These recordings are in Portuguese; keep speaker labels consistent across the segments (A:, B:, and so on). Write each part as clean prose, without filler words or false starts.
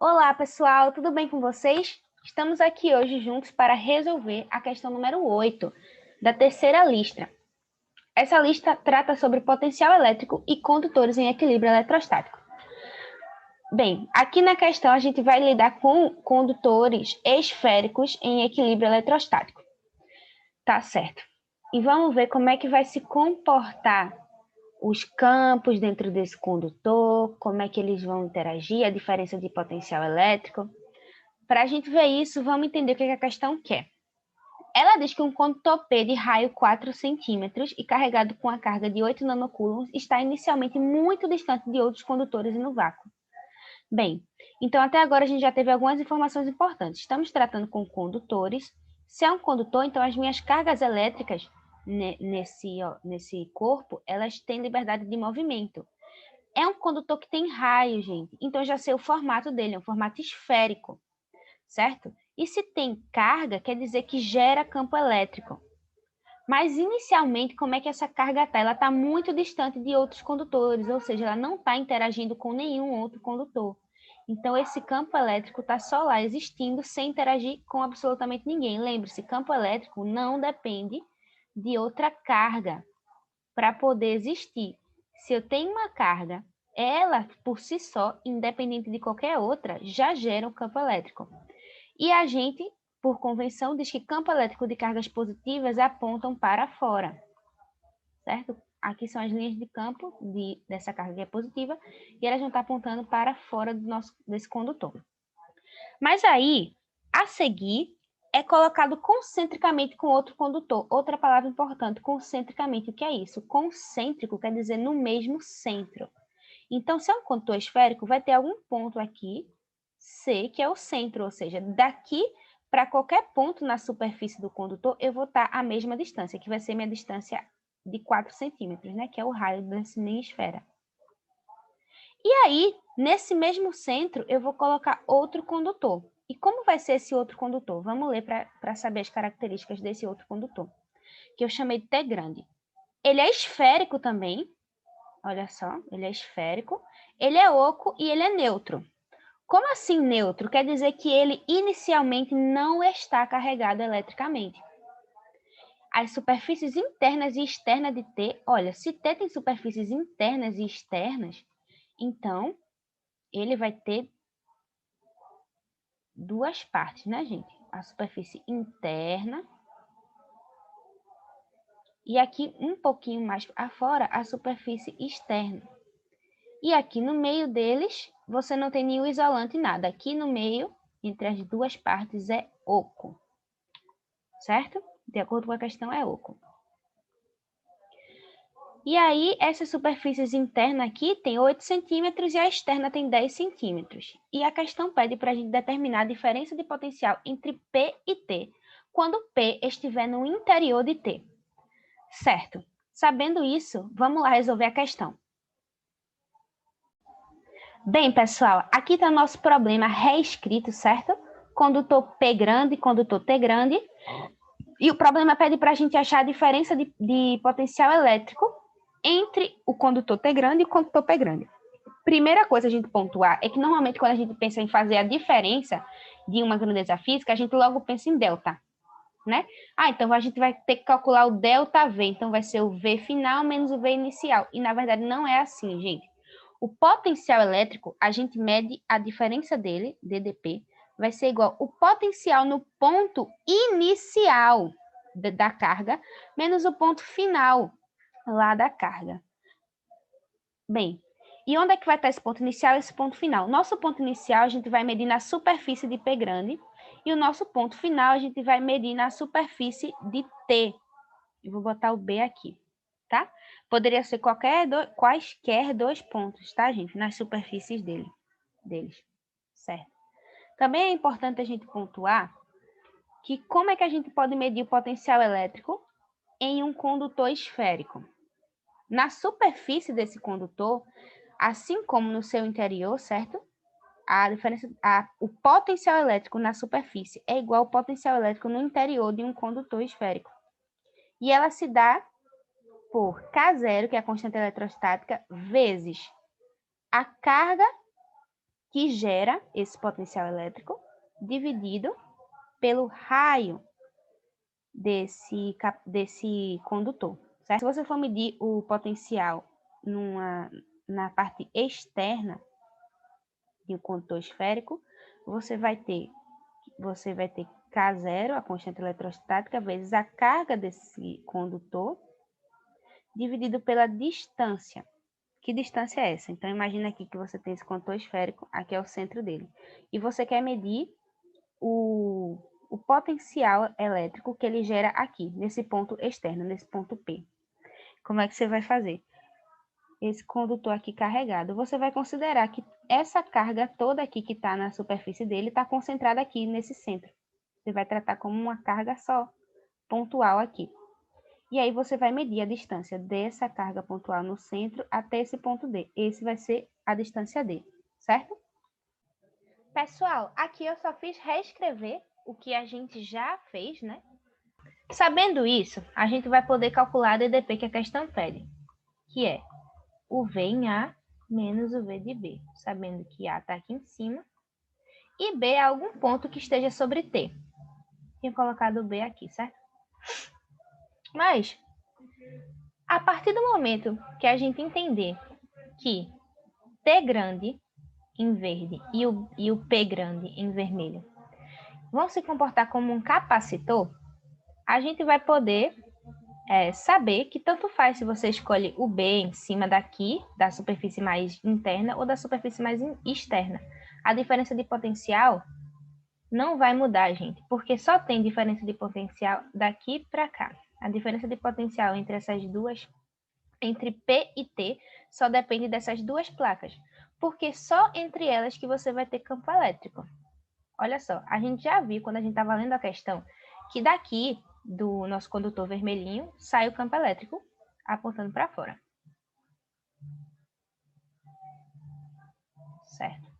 A: Olá, pessoal, tudo bem com vocês? Estamos aqui hoje juntos para resolver a questão número 8 da terceira lista. Essa lista trata sobre potencial elétrico e condutores em equilíbrio eletrostático. Bem, aqui na questão a gente vai lidar com condutores esféricos em equilíbrio eletrostático. Tá certo. E vamos ver como é que vai se comportar os campos dentro desse condutor, como é que eles vão interagir, a diferença de potencial elétrico. Para a gente ver isso, vamos entender o que a questão quer. Ela diz que um condutor P de raio 4 centímetros e carregado com a carga de 8 nanocoulombs está inicialmente muito distante de outros condutores e no vácuo. Bem, então até agora a gente já teve algumas informações importantes. Estamos tratando com condutores. Se é um condutor, então as minhas cargas elétricas nesse corpo, elas têm liberdade de movimento. É um condutor que tem raio, gente. Então eu já sei o formato dele, é um formato esférico, certo? E se tem carga, quer dizer que gera campo elétrico. Mas, inicialmente, como é que essa carga está? Ela está muito distante de outros condutores, ou seja, ela não está interagindo com nenhum outro condutor. Então, esse campo elétrico está só lá existindo sem interagir com absolutamente ninguém. Lembre-se, campo elétrico não depende de outra carga para poder existir. Se eu tenho uma carga, ela, por si só, independente de qualquer outra, já gera um campo elétrico. E a gente, por convenção, diz que campo elétrico de cargas positivas apontam para fora, certo? Aqui são as linhas de campo dessa carga que é positiva e elas vão estar apontando para fora desse condutor. Mas aí, a seguir, é colocado concentricamente com outro condutor. Outra palavra importante, concentricamente. O que é isso? Concêntrico quer dizer no mesmo centro. Então, se é um condutor esférico, vai ter algum ponto aqui, C, que é o centro, ou seja, daqui para qualquer ponto na superfície do condutor, eu vou estar a mesma distância, que vai ser minha distância de 4 centímetros, né? Que é o raio dessa minha esfera. E aí, nesse mesmo centro, eu vou colocar outro condutor. E como vai ser esse outro condutor? Vamos ler para saber as características desse outro condutor, que eu chamei de T grande. Ele é esférico também, olha só, ele é esférico, ele é oco e ele é neutro. Como assim neutro? Quer dizer que ele inicialmente não está carregado eletricamente. As superfícies internas e externas de T, olha, se T tem superfícies internas e externas, então ele vai ter duas partes, né, gente? A superfície interna e aqui um pouquinho mais afora a superfície externa. E aqui no meio deles, você não tem nenhum isolante, nada. Aqui no meio, entre as duas partes, é oco. Certo? De acordo com a questão, é oco. E aí, essas superfícies internas aqui tem 8 centímetros e a externa tem 10 centímetros. E a questão pede para a gente determinar a diferença de potencial entre P e T, quando P estiver no interior de T. Certo. Sabendo isso, vamos lá resolver a questão. Bem, pessoal, aqui está o nosso problema reescrito, certo? Condutor P grande, condutor T grande. E o problema pede para a gente achar a diferença de potencial elétrico entre o condutor T grande e o condutor P grande. Primeira coisa a gente pontuar é que normalmente quando a gente pensa em fazer a diferença de uma grandeza física, a gente logo pensa em delta, né? Então a gente vai ter que calcular o delta V, então vai ser o V final menos o V inicial. E na verdade não é assim, gente. O potencial elétrico, a gente mede a diferença dele, DDP, vai ser igual o potencial no ponto inicial da carga, menos o ponto final lá da carga. Bem, e onde é que vai estar esse ponto inicial e esse ponto final? Nosso ponto inicial a gente vai medir na superfície de P grande e o nosso ponto final a gente vai medir na superfície de T. Eu vou botar o B aqui, tá? Poderia ser quaisquer dois pontos, tá, gente? Nas superfícies deles, certo? Também é importante a gente pontuar que como é que a gente pode medir o potencial elétrico em um condutor esférico. Na superfície desse condutor, assim como no seu interior, certo? O potencial elétrico na superfície é igual ao potencial elétrico no interior de um condutor esférico. E ela se dá por K0, que é a constante eletrostática, vezes a carga que gera esse potencial elétrico dividido pelo raio desse condutor, certo? Se você for medir o potencial na parte externa de um condutor esférico, você vai ter K0, a constante eletrostática, vezes a carga desse condutor, dividido pela distância. Que distância é essa? Então, imagina aqui que você tem esse condutor esférico, aqui é o centro dele. E você quer medir o potencial elétrico que ele gera aqui, nesse ponto externo, nesse ponto P. Como é que você vai fazer? Esse condutor aqui carregado, você vai considerar que essa carga toda aqui que está na superfície dele está concentrada aqui nesse centro. Você vai tratar como uma carga só, pontual aqui. E aí você vai medir a distância dessa carga pontual no centro até esse ponto D. Esse vai ser a distância D, certo? Pessoal, aqui eu só fiz reescrever o que a gente já fez, né? Sabendo isso, a gente vai poder calcular a DDP que a questão pede, que é o V em A menos o V de B, sabendo que A está aqui em cima e B é algum ponto que esteja sobre T. Tinha colocado o B aqui, certo? Mas, a partir do momento que a gente entender que T grande em verde e o P grande em vermelho vão se comportar como um capacitor, a gente vai poder saber que tanto faz se você escolhe o B em cima daqui, da superfície mais interna ou da superfície mais externa. A diferença de potencial não vai mudar, gente, porque só tem diferença de potencial daqui para cá. A diferença de potencial entre essas duas, entre P e T, só depende dessas duas placas, porque só entre elas que você vai ter campo elétrico. Olha só, a gente já viu quando a gente estava lendo a questão que daqui do nosso condutor vermelhinho sai o campo elétrico apontando para fora. Certo?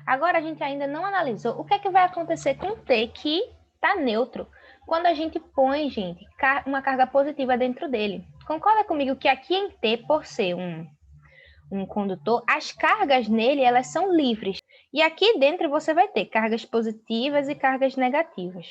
A: Agora a gente ainda não analisou o que é que vai acontecer com o T que está neutro quando a gente põe, gente, uma carga positiva dentro dele. Concorda comigo que aqui em T, por ser um condutor, as cargas nele elas são livres. E aqui dentro você vai ter cargas positivas e cargas negativas,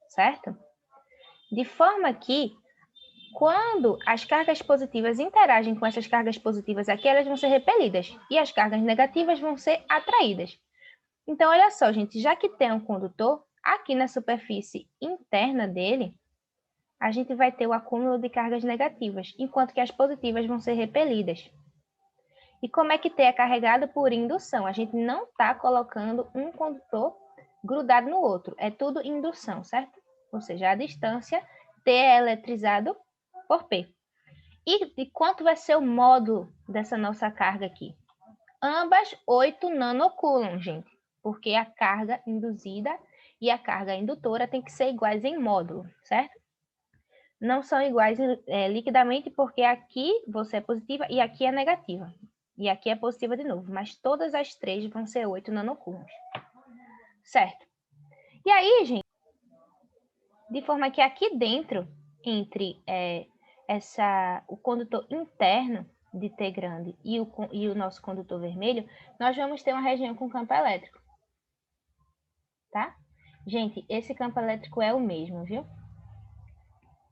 A: certo? De forma que, quando as cargas positivas interagem com essas cargas positivas aqui, elas vão ser repelidas. E as cargas negativas vão ser atraídas. Então, olha só, gente, já que tem um condutor, aqui na superfície interna dele, a gente vai ter o acúmulo de cargas negativas, enquanto que as positivas vão ser repelidas. E como é que T é carregado por indução? A gente não está colocando um condutor grudado no outro, é tudo indução, certo? Ou seja, a distância T é eletrizado por P. E quanto vai ser o módulo dessa nossa carga aqui? Ambas 8 nanocoulombs, gente, porque a carga induzida e a carga indutora tem que ser iguais em módulo, certo? Não são iguais liquidamente porque aqui você é positiva e aqui é negativa. E aqui é positiva de novo, mas todas as três vão ser 8 nanocoulombs. Certo? E aí, gente, de forma que aqui dentro, entre o condutor interno de T grande e o nosso condutor vermelho, nós vamos ter uma região com campo elétrico. Tá? Gente, esse campo elétrico é o mesmo, viu?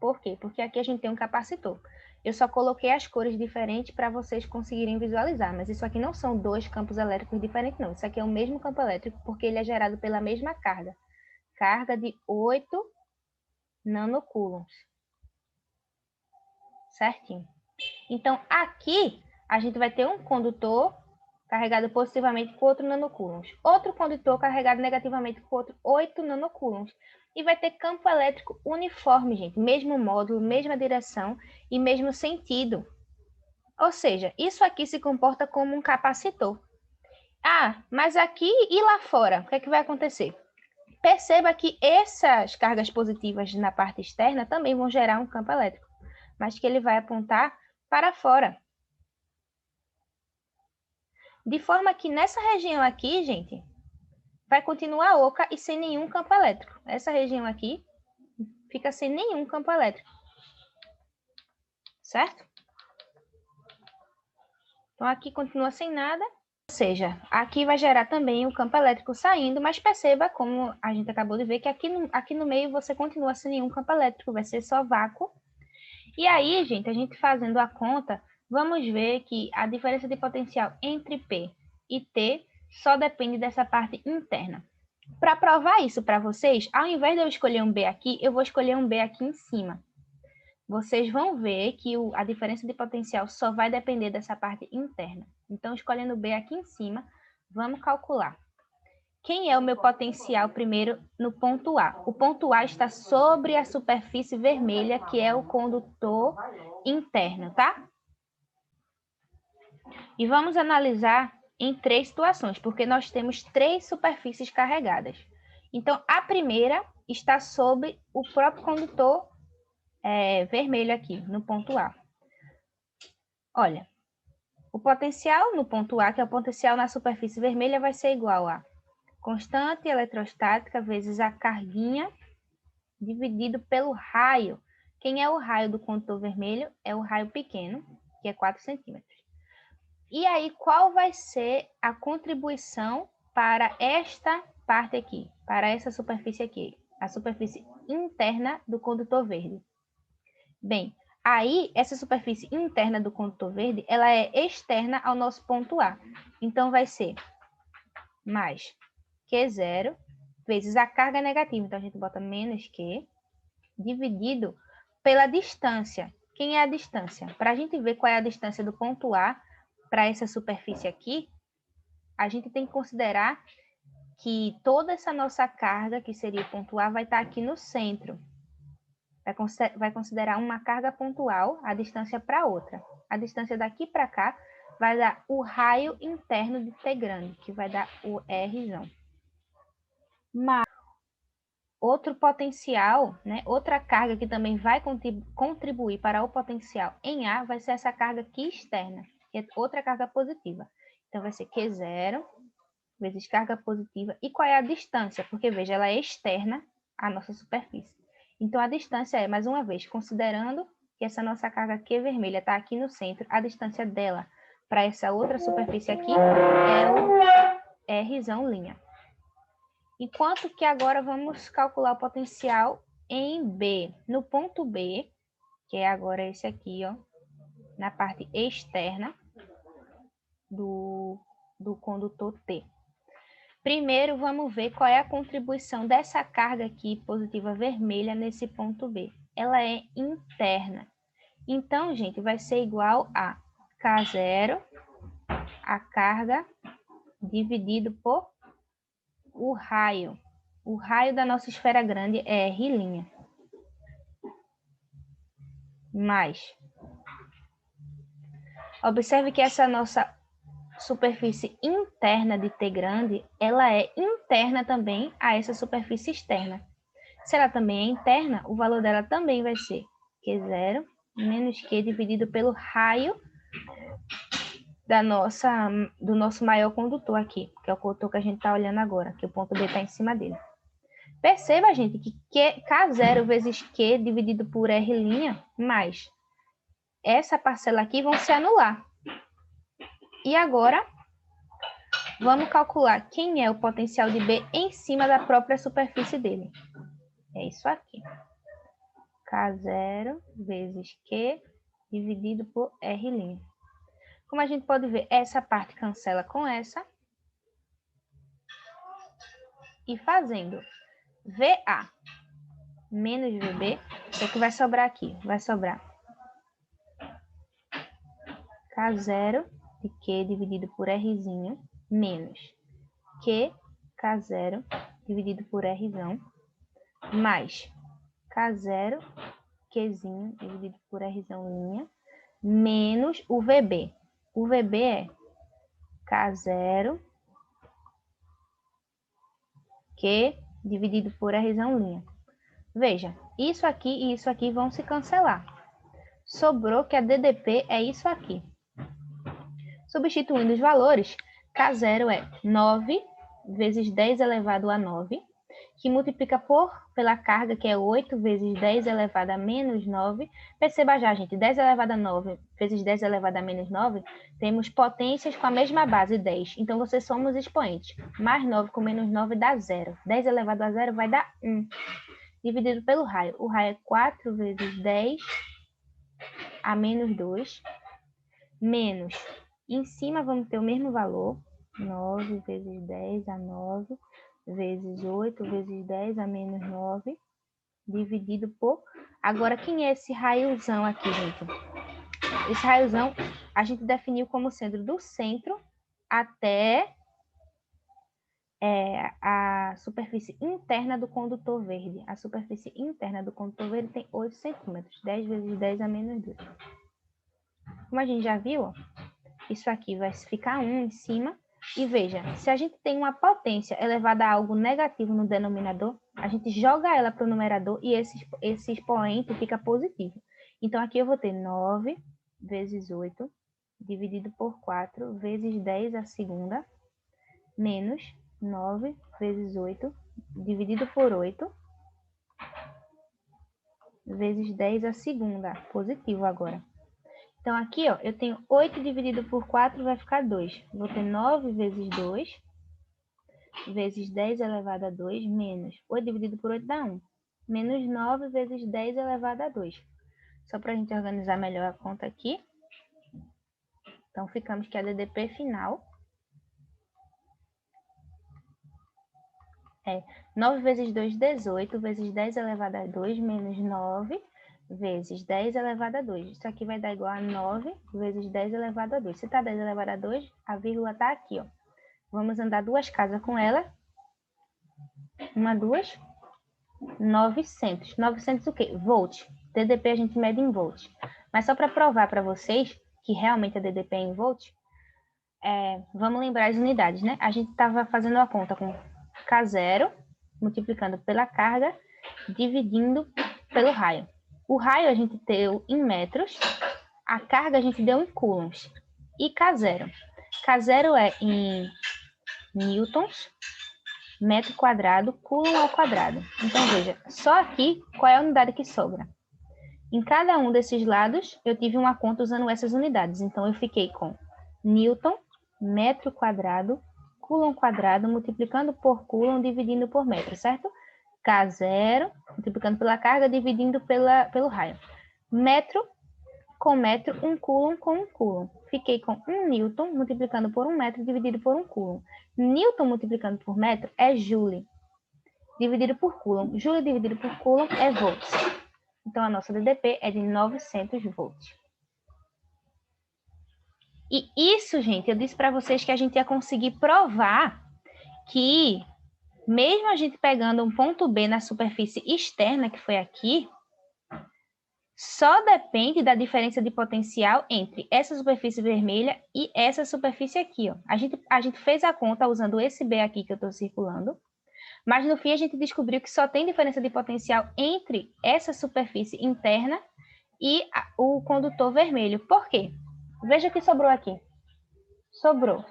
A: Por quê? Porque aqui a gente tem um capacitor. Eu só coloquei as cores diferentes para vocês conseguirem visualizar, mas isso aqui não são dois campos elétricos diferentes, não. Isso aqui é o mesmo campo elétrico porque ele é gerado pela mesma carga. Carga de 8 nanocoulombs. Certinho? Então, aqui a gente vai ter um condutor carregado positivamente com 8 nanocoulombs. Outro condutor carregado negativamente com outro 8 nanocoulombs. E vai ter campo elétrico uniforme, gente. Mesmo módulo, mesma direção e mesmo sentido. Ou seja, isso aqui se comporta como um capacitor. Ah, mas aqui e lá fora, o que é que vai acontecer? Perceba que essas cargas positivas na parte externa também vão gerar um campo elétrico, mas que ele vai apontar para fora. De forma que nessa região aqui, gente, vai continuar oca e sem nenhum campo elétrico. Essa região aqui fica sem nenhum campo elétrico. Certo? Então, aqui continua sem nada Ou seja, aqui vai gerar também o campo elétrico saindo, mas perceba, como a gente acabou de ver, que aqui no meio você continua sem nenhum campo elétrico, vai ser só vácuo. E aí, gente, a gente fazendo a conta, vamos ver que a diferença de potencial entre P e T só depende dessa parte interna. Para provar isso para vocês, ao invés de eu escolher um B aqui, eu vou escolher um B aqui em cima. Vocês vão ver que a diferença de potencial só vai depender dessa parte interna. Então, escolhendo o B aqui em cima, vamos calcular. Quem é o meu potencial primeiro no ponto A? O ponto A está sobre a superfície vermelha, que é o condutor interno, tá? E vamos analisar em 3 situações, porque nós temos 3 superfícies carregadas. Então, a primeira está sobre o próprio condutor vermelho aqui, no ponto A. Olha, o potencial no ponto A, que é o potencial na superfície vermelha, vai ser igual a constante eletrostática vezes a carguinha dividido pelo raio. Quem é o raio do condutor vermelho? É o raio pequeno, que é 4 centímetros. E aí, qual vai ser a contribuição para esta parte aqui, para essa superfície aqui, a superfície interna do condutor verde? Bem, aí, essa superfície interna do condutor verde, ela é externa ao nosso ponto A. Então, vai ser mais Q0 vezes a carga negativa. Então, a gente bota menos Q dividido pela distância. Quem é a distância? Para a gente ver qual é a distância do ponto A para essa superfície aqui, a gente tem que considerar que toda essa nossa carga, que seria o ponto A, vai estar aqui no centro. Vai considerar uma carga pontual, a distância para outra. A distância daqui para cá vai dar o raio interno de T grande, que vai dar o Rzão. Mas outro potencial, né, outra carga que também vai contribuir para o potencial em A, vai ser essa carga aqui externa, que é outra carga positiva. Então, vai ser Q0 vezes carga positiva. E qual é a distância? Porque, veja, ela é externa à nossa superfície. Então, a distância é, mais uma vez, considerando que essa nossa carga Q vermelha está aqui no centro, a distância dela para essa outra superfície aqui é o Rzão linha. Enquanto que agora vamos calcular o potencial em B. No ponto B, que é agora esse aqui, ó, na parte externa do condutor T. Primeiro, vamos ver qual é a contribuição dessa carga aqui positiva vermelha nesse ponto B. Ela é interna. Então, gente, vai ser igual a K0, a carga, dividido por o raio. O raio da nossa esfera grande é R'. Mais. Observe que essa nossa superfície interna de T grande, ela é interna também a essa superfície externa. Se ela também é interna, o valor dela também vai ser Q0 menos Q dividido pelo raio do nosso maior condutor aqui, que é o condutor que a gente está olhando agora, que o ponto B está em cima dele. Perceba, gente, que K0 vezes Q dividido por R' mais essa parcela aqui vão se anular. E agora, vamos calcular quem é o potencial de B em cima da própria superfície dele. É isso aqui. K0 vezes Q dividido por R'. Como a gente pode ver, essa parte cancela com essa. E fazendo VA menos VB, o que vai sobrar aqui? Vai sobrar K0 de Q dividido por Rzinho menos Q K0 dividido por Rzão mais K0 Qzinho dividido por Rzão linha menos o VB. O VB é K0 Q dividido por Rzão linha. Veja, isso aqui e isso aqui vão se cancelar. Sobrou que a DDP é isso aqui. Substituindo os valores, K0 é 9 vezes 10 elevado a 9. que multiplica pela carga, que é 8 vezes 10 elevado a menos 9. Perceba já, gente, 10 elevado a 9 vezes 10 elevado a menos 9, temos potências com a mesma base, 10. Então, vocês somos expoentes. Mais 9 com menos 9 dá 0. 10 elevado a 0 vai dar 1. Dividido pelo raio. O raio é 4 vezes 10 a menos 2. Menos. Em cima vamos ter o mesmo valor. 9 vezes 10 a 9. Vezes 8 vezes 10 a menos 9. Dividido por... Agora, quem é esse raiozão aqui, gente? Esse raiozão a gente definiu como sendo do centro até a superfície interna do condutor verde. A superfície interna do condutor verde tem 8 centímetros. 10 vezes 10 a menos 2. Como a gente já viu, ó, isso aqui vai ficar 1 em cima. E veja, se a gente tem uma potência elevada a algo negativo no denominador, a gente joga ela para o numerador e esse expoente fica positivo. Então, aqui eu vou ter 9 vezes 8, dividido por 4, vezes 10 a segunda, menos 9 vezes 8, dividido por 8, vezes 10 a segunda, positivo agora. Então, aqui, ó, eu tenho 8 dividido por 4, vai ficar 2. Vou ter 9 vezes 2, vezes 10 elevado a 2, menos 8 dividido por 8 dá 1. Menos 9 vezes 10 elevado a 2. Só para a gente organizar melhor a conta aqui. Então, ficamos que a DDP final é 9 vezes 2, 18, vezes 10 elevado a 2, menos 9 vezes 10 elevado a 2. Isso aqui vai dar igual a 9 vezes 10 elevado a 2. Se está 10 elevado a 2, a vírgula está aqui, ó. Vamos andar 2 casas com ela. 1, 2, 900. 900 o quê? Volts. DDP a gente mede em volts. Mas só para provar para vocês que realmente a DDP é em volts, vamos lembrar as unidades, né? A gente estava fazendo a conta com K0, multiplicando pela carga, dividindo pelo raio. O raio a gente deu em metros, a carga a gente deu em coulombs. E K0? K0 é em newtons, metro quadrado, coulomb ao quadrado. Então, veja, só aqui, qual é a unidade que sobra? Em cada um desses lados, eu tive uma conta usando essas unidades. Então, eu fiquei com newton, metro quadrado, coulomb quadrado, multiplicando por coulomb, dividindo por metro, certo? K0, multiplicando pela carga, dividindo pelo raio. Metro com metro, 1 coulomb com 1 coulomb. Fiquei com 1 newton, multiplicando por 1 metro, dividido por 1 coulomb. Newton multiplicando por metro é joule, dividido por coulomb. Joule dividido por coulomb é volts. Então, a nossa DDP é de 900 volts. E isso, gente, eu disse para vocês que a gente ia conseguir provar que, mesmo a gente pegando um ponto B na superfície externa, que foi aqui, só depende da diferença de potencial entre essa superfície vermelha e essa superfície aqui, ó. A gente fez a conta usando esse B aqui que eu estou circulando, mas no fim a gente descobriu que só tem diferença de potencial entre essa superfície interna e o condutor vermelho. Por quê? Veja o que sobrou aqui. Sobrou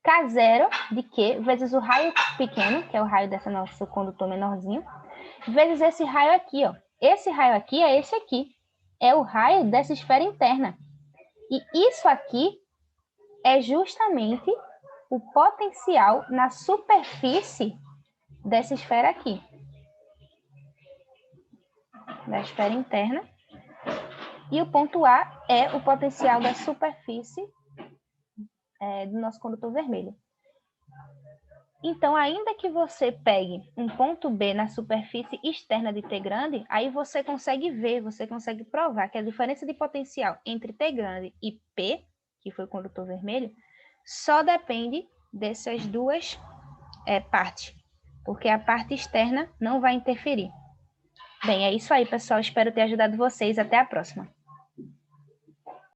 A: K0 de Q vezes o raio pequeno, que é o raio desse nosso condutor menorzinho, vezes esse raio aqui, ó. Esse raio aqui é esse aqui. É o raio dessa esfera interna. E isso aqui é justamente o potencial na superfície dessa esfera aqui. Da esfera interna. E o ponto A é o potencial da superfície do nosso condutor vermelho. Então, ainda que você pegue um ponto B na superfície externa de T grande, aí você consegue ver, você consegue provar que a diferença de potencial entre T grande e P, que foi o condutor vermelho, só depende dessas duas partes, porque a parte externa não vai interferir. Bem, é isso aí, pessoal. Espero ter ajudado vocês. Até a próxima.